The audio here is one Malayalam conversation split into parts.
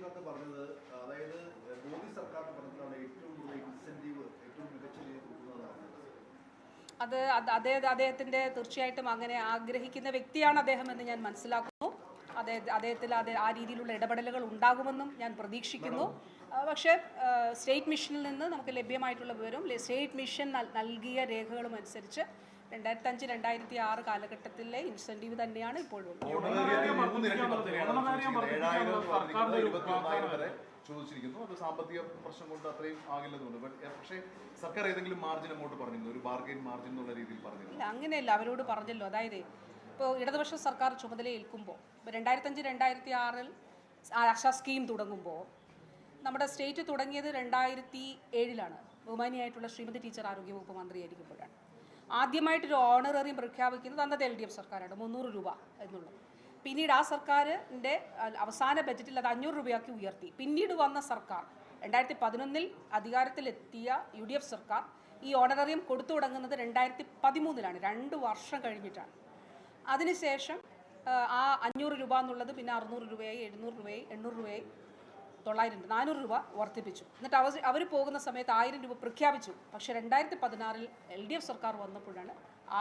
കത്ത് പറഞ്ഞത് അതായത് മോദി സർക്കാരിന്റെ പറഞ്ഞിട്ടാണ് ഏറ്റവും കൂടുതൽ ഇൻസെന്റീവ് ഏറ്റവും മികച്ച രീതിയിൽ കൊടുക്കുന്നതാണ്. അദ്ദേഹത്തിന്റെ തീർച്ചയായിട്ടും അങ്ങനെ ആഗ്രഹിക്കുന്ന വ്യക്തിയാണ് അദ്ദേഹം എന്ന് ഞാൻ മനസ്സിലാക്കുന്നു. അദ്ദേഹത്തിൽ ആ രീതിയിലുള്ള ഇടപെടലുകൾ ഉണ്ടാകുമെന്നും ഞാൻ പ്രതീക്ഷിക്കുന്നു. പക്ഷേ സ്റ്റേറ്റ് മിഷനിൽ നിന്ന് നമുക്ക് ലഭ്യമായിട്ടുള്ള വിവരം സ്റ്റേറ്റ് മിഷൻ നൽകിയ രേഖകളും അനുസരിച്ച് 2005-2006 കാലഘട്ടത്തിലെ ഇൻസെന്റീവ് തന്നെയാണ് ഇപ്പോഴും. ചോദിച്ചിരിക്കുന്നു. അത് സാമ്പത്തിക പ്രശ്നം കൊണ്ട് അത്രയും ആകില്ലെന്നുണ്ട്. പക്ഷേ സർക്കാർ ഏതെങ്കിലും മാർജിൻ അങ്ങോട്ട് പറഞ്ഞിരുന്നു, ഒരു ബാർഗെയിൻ മാർജിൻ എന്നുള്ള രീതിയിൽ പറഞ്ഞിരുന്നു? ഇല്ല, അങ്ങനെയല്ല. അവരോട് പറഞ്ഞല്ലോ, അതായത് ഇപ്പോൾ ഇടതുപക്ഷ സർക്കാർ ചുമതലയേൽക്കുമ്പോൾ 2005-2006 ആശാ സ്കീം തുടങ്ങുമ്പോൾ നമ്മുടെ സ്റ്റേറ്റ് തുടങ്ങിയത് 2007 ബഹുമാനിയായിട്ടുള്ള ശ്രീമതി ടീച്ചർ ആരോഗ്യവകുപ്പ് മന്ത്രിയായിരിക്കുമ്പോഴാണ്. ആദ്യമായിട്ടൊരു ഓണററിയം പ്രഖ്യാപിക്കുന്നത് അന്നത്തെ LDF സർക്കാരാണ്, 300 രൂപ എന്നുള്ളത്. പിന്നീട് ആ സർക്കാരിൻ്റെ അവസാന ബജറ്റിൽ അത് 500 രൂപയാക്കി ഉയർത്തി. പിന്നീട് വന്ന സർക്കാർ 2011 അധികാരത്തിലെത്തിയ UDF സർക്കാർ ഈ ഓണററിയം കൊടുത്തു തുടങ്ങുന്നത് 2013 2 വർഷം കഴിഞ്ഞിട്ടാണ്. അതിനുശേഷം ആ 500 രൂപ എന്നുള്ളത് പിന്നെ 600 രൂപയായി, 700 രൂപയായി, 800 രൂപയായി, 900, 400 രൂപ വർദ്ധിപ്പിച്ചു. എന്നിട്ട് അവർ പോകുന്ന സമയത്ത് 1000 രൂപ പ്രഖ്യാപിച്ചു. പക്ഷേ 2016 LDF സർക്കാർ വന്നപ്പോഴാണ്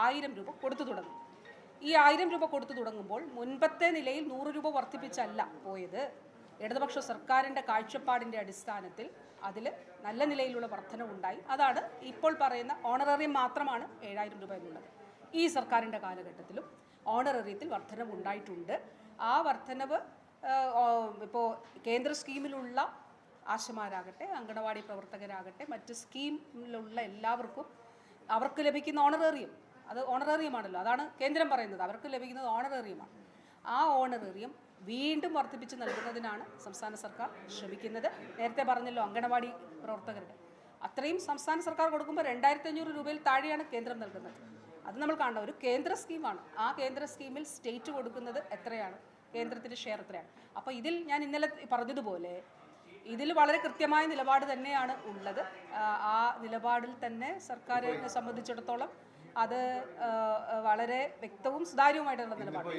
1000 രൂപ കൊടുത്തു തുടങ്ങി. ഈ 1000 രൂപ കൊടുത്തു തുടങ്ങുമ്പോൾ മുൻപത്തെ നിലയിൽ 100 രൂപ വർദ്ധിപ്പിച്ചല്ല പോയത്. ഇടതുപക്ഷ സർക്കാരിൻ്റെ കാഴ്ചപ്പാടിൻ്റെ അടിസ്ഥാനത്തിൽ അതിൽ നല്ല നിലയിലുള്ള വർധനവുണ്ടായി. അതാണ് ഇപ്പോൾ പറയുന്ന ഓണററിയം മാത്രമാണ് 7000 രൂപ എന്നുള്ളത്. ഈ സർക്കാരിൻ്റെ കാലഘട്ടത്തിലും ഓണററിയത്തിൽ വർധനവ് ഉണ്ടായിട്ടുണ്ട്. ആ വർധനവ് ഇപ്പോൾ കേന്ദ്ര സ്കീമിലുള്ള ആശമാരാകട്ടെ, അങ്കണവാടി പ്രവർത്തകരാകട്ടെ, മറ്റ് സ്കീമിലുള്ള എല്ലാവർക്കും അവർക്ക് ലഭിക്കുന്ന ഓണററിയം അത് ഓണററിയമാണല്ലോ. അതാണ് കേന്ദ്രം പറയുന്നത്, അവർക്ക് ലഭിക്കുന്നത് ഓണററിയമാണ്. ആ ഓണററിയം വീണ്ടും വർദ്ധിപ്പിച്ച് നൽകുന്നതിനാണ് സംസ്ഥാന സർക്കാർ ശ്രമിക്കുന്നത്. നേരത്തെ പറഞ്ഞല്ലോ, അങ്കണവാടി പ്രവർത്തകരുടെ അത്രയും സംസ്ഥാന സർക്കാർ കൊടുക്കുമ്പോൾ 2500 രൂപയിൽ താഴെയാണ് കേന്ദ്രം നൽകുന്നത്. അത് നമ്മൾ കാണണം, ഒരു കേന്ദ്ര സ്കീമാണ്. ആ കേന്ദ്ര സ്കീമിൽ സ്റ്റേറ്റ് കൊടുക്കുന്നത് എത്രയാണ്, കേന്ദ്രത്തിൻ്റെ ഷെയർ എത്രയാണ്. അപ്പോൾ ഇതിൽ ഞാൻ ഇന്നലെ പറഞ്ഞതുപോലെ ഇതിൽ വളരെ കൃത്യമായ നിലപാട് തന്നെയാണ് ഉള്ളത്. ആ നിലപാടിൽ തന്നെ സർക്കാരിനെ സംബന്ധിച്ചിടത്തോളം അത് വളരെ വ്യക്തവും സുതാര്യവുമായിട്ടുള്ള നിലപാട്.